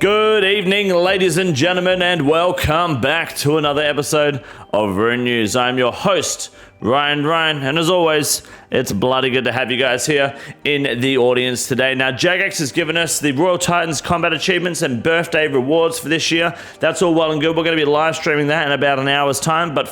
Good evening, ladies and gentlemen, and welcome back to another episode of Rune News. I'm your host, Ryan, and as always, it's bloody good to have you guys here in the audience today. Now, Jagex has given us the Royal Titans Combat Achievements and Birthday Rewards for this year. That's all well and good. We're going to be live streaming that in about an hour's time. But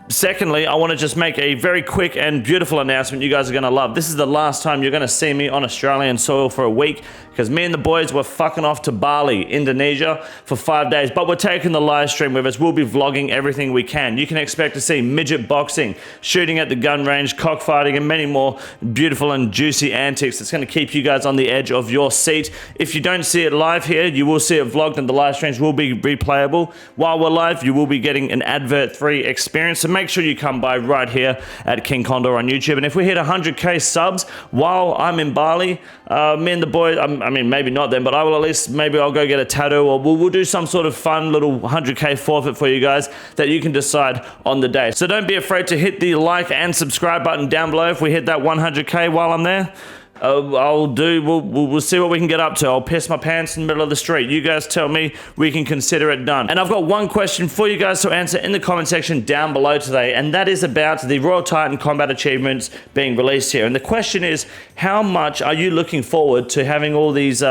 secondly, I want to just make a very quick and beautiful announcement you guys are going to love. This is the last time you're going to see me on Australian soil for a week because me and the boys were fucking off to Bali, Indonesia for 5 days. But we're taking the live stream with us. We'll be vlogging everything we can. You can expect to see midget boxing, shooting at the gun range, cockfighting, and many more beautiful and juicy antics. It's going to keep you guys on the edge of your seat. If you don't see it live here, you will see it vlogged and the live streams will be replayable. While we're live, you will be getting an advert-free experience. So make sure you come by right here at King Condor on YouTube. And if we hit 100k subs while I'm in Bali, me and the boys, I mean, maybe not then, but I will at least, maybe I'll go get a tattoo or we'll do some sort of fun little 100k forfeit for you guys that you can decide on the day. So don't be afraid to hit the like and subscribe button down below if we hit that 100k while I'm there. We'll see what we can get up to. I'll piss my pants in the middle of the street. You guys tell me, we can consider it done. And I've got one question for you guys to answer in the comment section down below today, and that is about the Royal Titan Combat Achievements being released here. And the question is, how much are you looking forward to having all these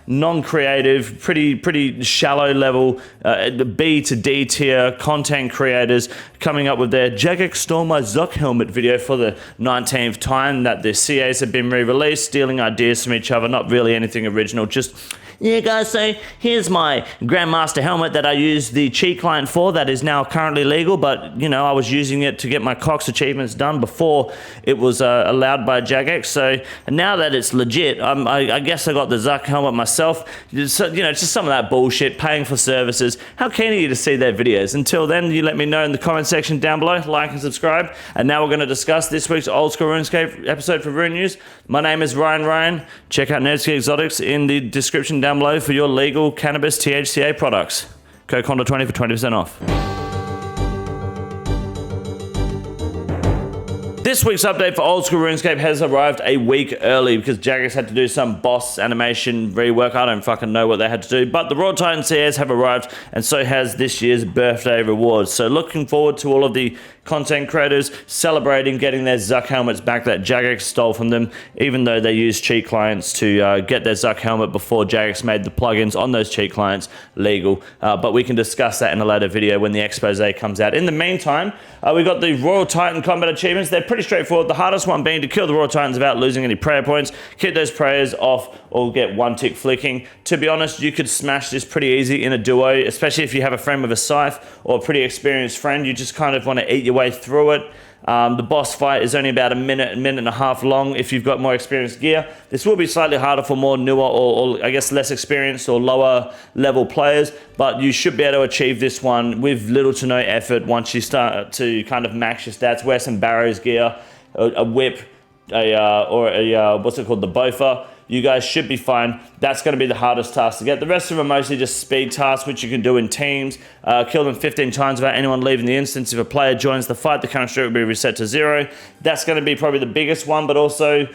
non-creative, pretty shallow level B to D tier content creators coming up with their Jagex stole my Zuck helmet video for the 19th time that the CAs have been re-released, stealing ideas from each other, not really anything original, just, yeah guys, so here's my Grandmaster helmet that I used the cheat client for that is now currently legal, but you know, I was using it to get my Cox achievements done before it was allowed by Jagex. So now that it's legit, I guess I got the Zuck helmet myself. So, you know, just some of that bullshit, paying for services. How keen are you to see their videos? Until then, you let me know in the comment section down below, like and subscribe. And now we're going to discuss this week's Oldschool Runescape episode for Rune News. My name is Ryan. Check out Nevski Exotics in the description down below for your legal cannabis THCA products. Code CONDOR20 for 20% off. This week's update for Oldschool Runescape has arrived a week early because Jagex had to do some boss animation rework. I don't fucking know what they had to do, but the Royal Titan CAs have arrived, and so has this year's birthday rewards. So looking forward to all of the content creators celebrating getting their Zuck helmets back that Jagex stole from them, even though they used cheat clients to get their Zuck helmet before Jagex made the plugins on those cheat clients legal. But we can discuss that in a later video when the expose comes out. In the meantime, we got the Royal Titan Combat Achievements. They're pretty straightforward. The hardest one being to kill the Royal Titans without losing any prayer points, keep those prayers off, or get one tick flicking. To be honest, you could smash this pretty easy in a duo, especially if you have a friend with a scythe or a pretty experienced friend. You just kind of want to eat your way through it. The boss fight is only about a minute and a half long if you've got more experienced gear. This will be slightly harder for more newer or I guess less experienced or lower level players, but you should be able to achieve this one with little to no effort once you start to kind of max your stats. Wear some Barrows gear, a whip, what's it called, the Bofa. You guys should be fine. That's going to be the hardest task to get. The rest of them are mostly just speed tasks, which you can do in teams. Kill them 15 times without anyone leaving the instance. If a player joins the fight, the current streak will be reset to 0. That's going to be probably the biggest one, but also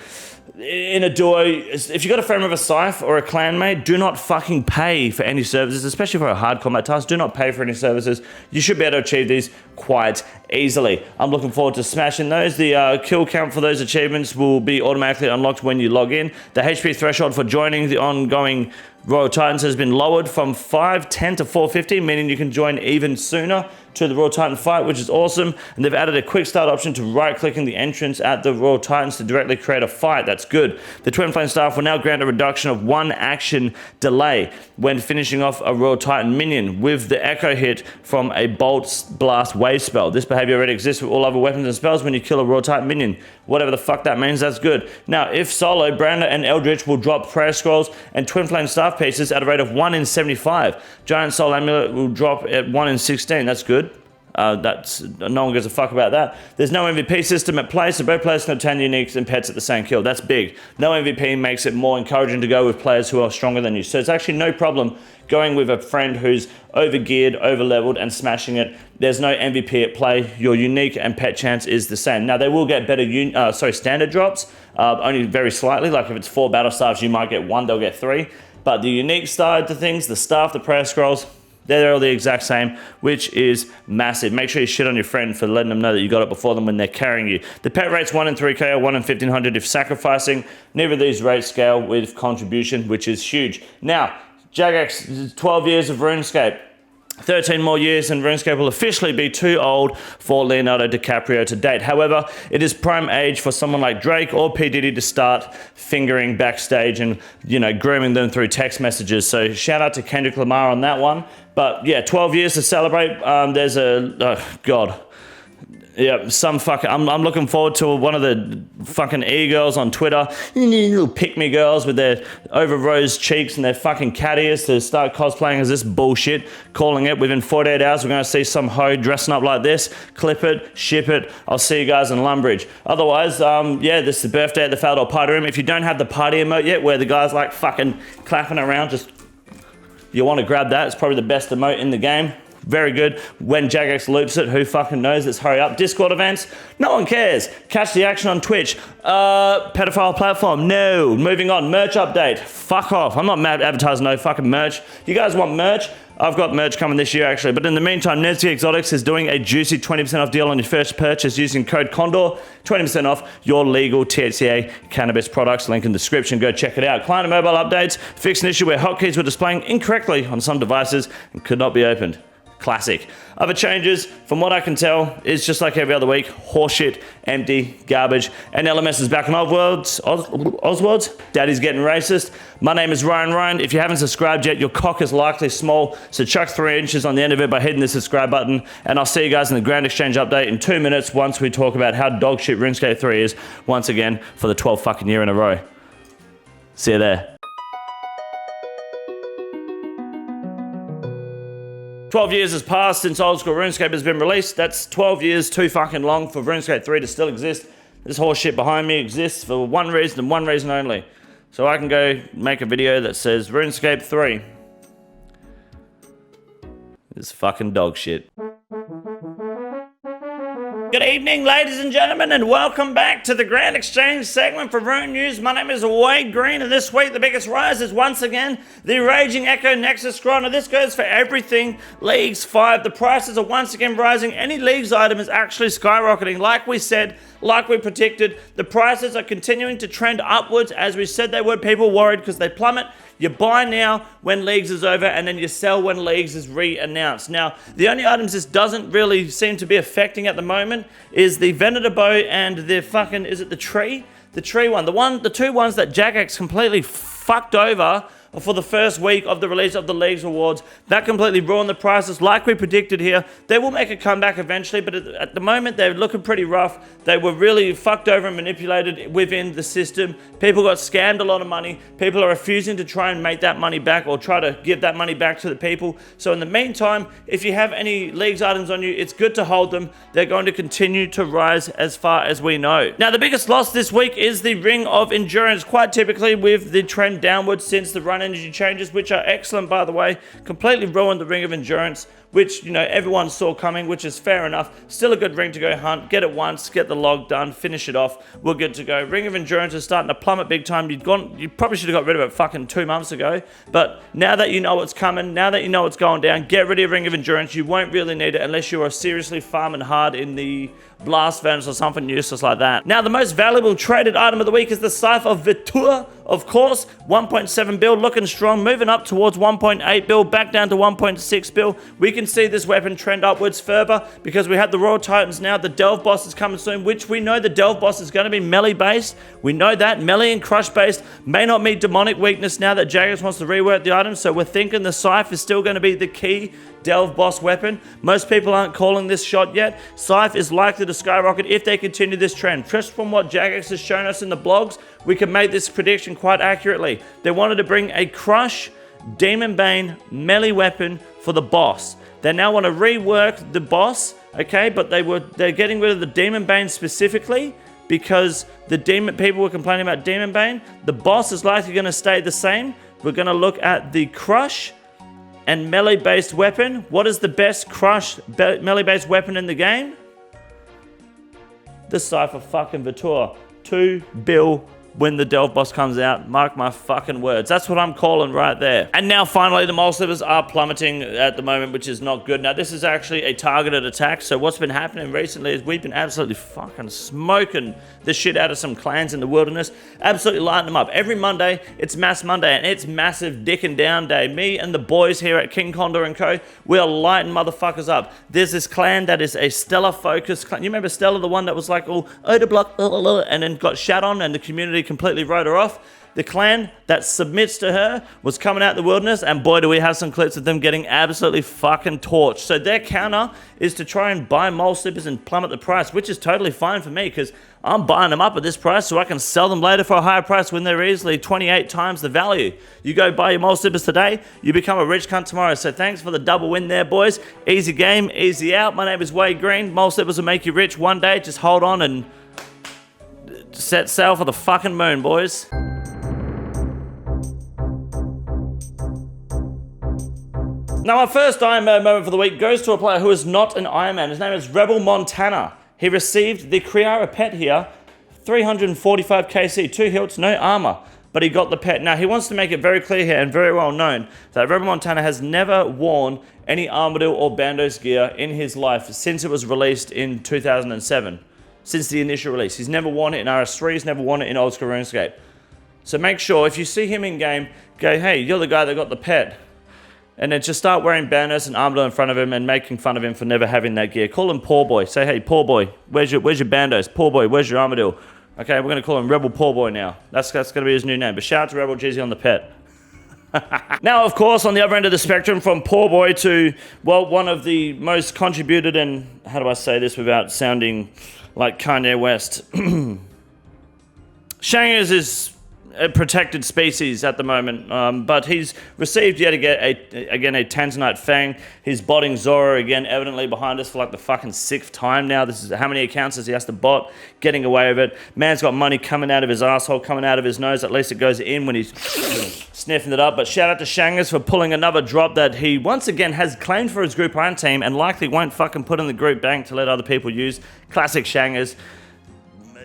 in a duo, if you've got a friend with a scythe or a clanmate, do not fucking pay for any services, especially for a hard combat task. Do not pay for any services. You should be able to achieve these quite easily. I'm looking forward to smashing those. The kill count for those achievements will be automatically unlocked when you log in. The HP threshold for joining the ongoing Royal Titans has been lowered from 510 to 450, meaning you can join even sooner to the Royal Titan fight, which is awesome. And they've added a quick start option to right-clicking the entrance at the Royal Titans to directly create a fight. That's good. The Twin Flame staff will now grant a reduction of 1 action delay when finishing off a Royal Titan minion with the echo hit from a Bolt Blast wave spell. This behavior already exists with all other weapons and spells when you kill a Royal Titan minion. Whatever the fuck that means, that's good. Now, if solo, Brander and Eldritch will drop prayer scrolls and Twin Flame staff pieces at a rate of 1 in 75. Giant Soul Amulet will drop at 1 in 16. That's good. No one gives a fuck about that. There's no MVP system at play, so both players can obtain uniques and pets at the same kill. That's big. No MVP makes it more encouraging to go with players who are stronger than you. So it's actually no problem going with a friend who's over-geared, over-leveled, and smashing it. There's no MVP at play. Your unique and pet chance is the same. Now, they will get better standard drops, only very slightly. Like if it's 4 battle staffs, you might get 1, they'll get 3. but the unique side to things, the staff, the prayer scrolls, they're all the exact same, which is massive. Make sure you shit on your friend for letting them know that you got it before them when they're carrying you. The pet rate's 1 in 3K or 1 in 1500 if sacrificing. Neither of these rates scale with contribution, which is huge. Now, Jagex, 12 years of RuneScape. 13 more years and RuneScape will officially be too old for Leonardo DiCaprio to date. However, it is prime age for someone like Drake or P. Diddy to start fingering backstage and, you know, grooming them through text messages. So shout out to Kendrick Lamar on that one. But yeah, 12 years to celebrate. There's I'm looking forward to one of the fucking e-girls on Twitter, little pick-me girls with their over-rose cheeks and their fucking cat ears to start cosplaying as this bullshit, calling it within 48 hours we're going to see some hoe dressing up like this. Clip it, ship it. I'll see you guys in Lumbridge. Otherwise, this is the birthday at the Faldor Party Room. If you don't have the party emote yet, where the guy's like fucking clapping around, just you want to grab that. It's probably the best emote in the game. Very good. When Jagex loops it, who fucking knows? Let's hurry up. Discord events? No one cares. Catch the action on Twitch. Pedophile platform? No. Moving on. Merch update. Fuck off. I'm not mad advertising no fucking merch. You guys want merch? I've got merch coming this year actually. But in the meantime, Nevski Exotics is doing a juicy 20% off deal on your first purchase using code CONDOR. 20% off your legal THCA cannabis products. Link in the description. Go check it out. Client and mobile updates. Fixed an issue where hotkeys were displaying incorrectly on some devices and could not be opened. Classic. Other changes, from what I can tell, is just like every other week, horseshit, empty, garbage, and LMS is back on Oswald's. Daddy's getting racist. My name is Ryan. If you haven't subscribed yet, your cock is likely small, so chuck 3 inches on the end of it by hitting the subscribe button, and I'll see you guys in the Grand Exchange update in 2 minutes once we talk about how dogshit RuneScape 3 is once again for the 12th fucking year in a row. See you there. 12 years has passed since Oldschool RuneScape has been released. That's 12 years too fucking long for RuneScape 3 to still exist. This whole shit behind me exists for one reason and one reason only. So I can go make a video that says RuneScape 3 is fucking dog shit. Good evening, ladies and gentlemen, and welcome back to the Grand Exchange segment for Rune News. My name is Wade Green, and this week the biggest rise is once again the Raging Echo Nexus scroll. Now this goes for everything Leagues 5. The prices are once again rising. Any Leagues item is actually skyrocketing. Like we said, like we predicted, the prices are continuing to trend upwards as we said they would. People worried because they plummet. You buy now when Leagues is over, and then you sell when Leagues is re-announced. Now, the only items this doesn't really seem to be affecting at the moment is the Venator bow and the fucking, is it the tree? The tree one. The two ones that Jagex completely fucked over for the first week of the release of the Leagues rewards. That completely ruined the prices like we predicted here. They will make a comeback eventually, but at the moment they're looking pretty rough. They were really fucked over and manipulated within the system. People got scammed a lot of money. People are refusing to try and make that money back or try to give that money back to the people. So in the meantime, if you have any Leagues items on you, it's good to hold them. They're going to continue to rise as far as we know. Now the biggest loss this week is the Ring of Endurance, quite typically with the trend downwards since the run energy changes, which are excellent by the way. Completely ruined the Ring of Endurance, which, you know, everyone saw coming, which is fair enough. Still a good ring to go hunt. Get it once, get the log done, finish it off. We're good to go. Ring of Endurance is starting to plummet big time. You probably should have got rid of it fucking 2 months ago. But now that you know what's coming, now that you know what's going down, get rid of Ring of Endurance. You won't really need it unless you are seriously farming hard in the blast furnace or something useless like that. Now, the most valuable traded item of the week is the Scythe of Vitur, of course. 1.7 bill, looking strong, moving up towards 1.8 bill, back down to 1.6 bill. We can see this weapon trend upwards further because we have the Royal Titans now. The Delve boss is coming soon, which we know the Delve boss is going to be melee based. We know that. Melee and crush based. May not meet demonic weakness now that Jagex wants to rework the item, so we're thinking the Scythe is still going to be the key Delve boss weapon. Most people aren't calling this shot yet. Scythe is likely to skyrocket if they continue this trend. Just from what Jagex has shown us in the blogs, we can make this prediction quite accurately. They wanted to bring a Crush Demon Bane melee weapon for the boss. They now want to rework the boss, okay, but they're getting rid of the Demon Bane specifically because the people were complaining about Demon Bane. The boss is likely going to stay the same. We're going to look at the Crush and melee-based weapon. What is the best Crush melee-based weapon in the game? The Scythe of fucking Vitur. 2 bill when the Delve Boss comes out. Mark my fucking words. That's what I'm calling right there. And now finally, the mole slippers are plummeting at the moment, which is not good. Now, this is actually a targeted attack. So what's been happening recently is we've been absolutely fucking smoking the shit out of some clans in the wilderness. Absolutely lighting them up. Every Monday, it's Mass Monday, and it's massive dicking down day. Me and the boys here at King Condor & Co., we are lighting motherfuckers up. There's this clan that is a Stella-focused clan. You remember Stella, the one that was like, oh, Oda block, and then got shat on, and the community completely wrote her off? The clan that submits to her was coming out the wilderness, and boy, do we have some clips of them getting absolutely fucking torched. So their counter is to try and buy mole slippers and plummet the price, which is totally fine for me because I'm buying them up at this price so I can sell them later for a higher price when they're easily 28 times the value. You go buy your mole slippers today, you become a rich cunt tomorrow. So thanks for the double win there, boys. Easy game, easy out. My name is Wade Green. Mole slippers will make you rich one day. Just hold on and set sail for the fucking moon, boys. Now, our first Ironman moment for the week goes to a player who is not an Ironman. His name is Rebel Montana. He received the Kriara pet here, 345 KC, 2 hilts, no armor, but he got the pet. Now, he wants to make it very clear here and very well known that Rebel Montana has never worn any Armadillo or Bandos gear in his life since it was released in 2007. Since the initial release. He's never worn it in RS3, he's never worn it in Oldschool Runescape. So make sure, if you see him in game, go, hey, you're the guy that got the pet. And then just start wearing banners and armadillo in front of him and making fun of him for never having that gear. Call him Poor Boy. Say, hey, Poor Boy, where's your bandos? Poor Boy, where's your armadillo? Okay, we're going to call him Rebel Poor Boy now. That's going to be his new name. But shout out to Rebel Jeezy on the pet. Now, of course, on the other end of the spectrum, from Poor Boy to, well, one of the most contributed and, how do I say this without sounding like Kanye West? Shangers is a protected species at the moment, but he's received yet again a Tanzanite Fang. He's botting Zora again, evidently behind us for like the fucking 6th time now. This is how many accounts does he has to bot, getting away with it. Man's got money coming out of his asshole, coming out of his nose. At least it goes in when he's sniffing it up. But shout out to Shangers for pulling another drop that he once again has claimed for his Group Iron team and likely won't fucking put in the group bank to let other people use. Classic Shangers.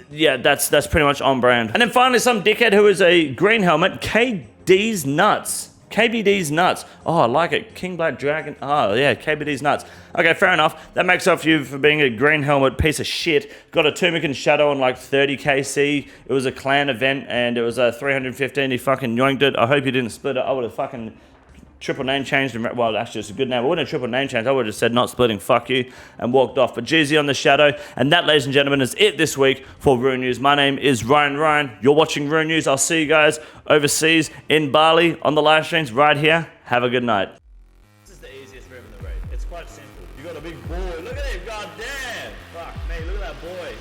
Yeah, that's pretty much on brand. And then finally, some dickhead who is a green helmet, KD's Nuts. KBD's Nuts. Oh, I like it. King Black Dragon. Oh, yeah, KBD's Nuts. Okay, fair enough. That makes up for you for being a green helmet piece of shit. Got a Tumican Shadow on like 30 KC. It was a clan event and it was a 315. He fucking yoinked it. I hope you didn't split it. I would have fucking triple name changed, well, actually it's a good name. I wouldn't have triple name changed. I would have said not splitting, fuck you, and walked off. But Jeezy on the Shadow. And that, ladies and gentlemen, is it this week for Rune News. My name is Ryan. You're watching Rune News. I'll see you guys overseas in Bali on the live streams right here. Have a good night. This is the easiest room in the raid. It's quite simple. You got a big boy. Look at him. God damn. Fuck me. Look at that boy.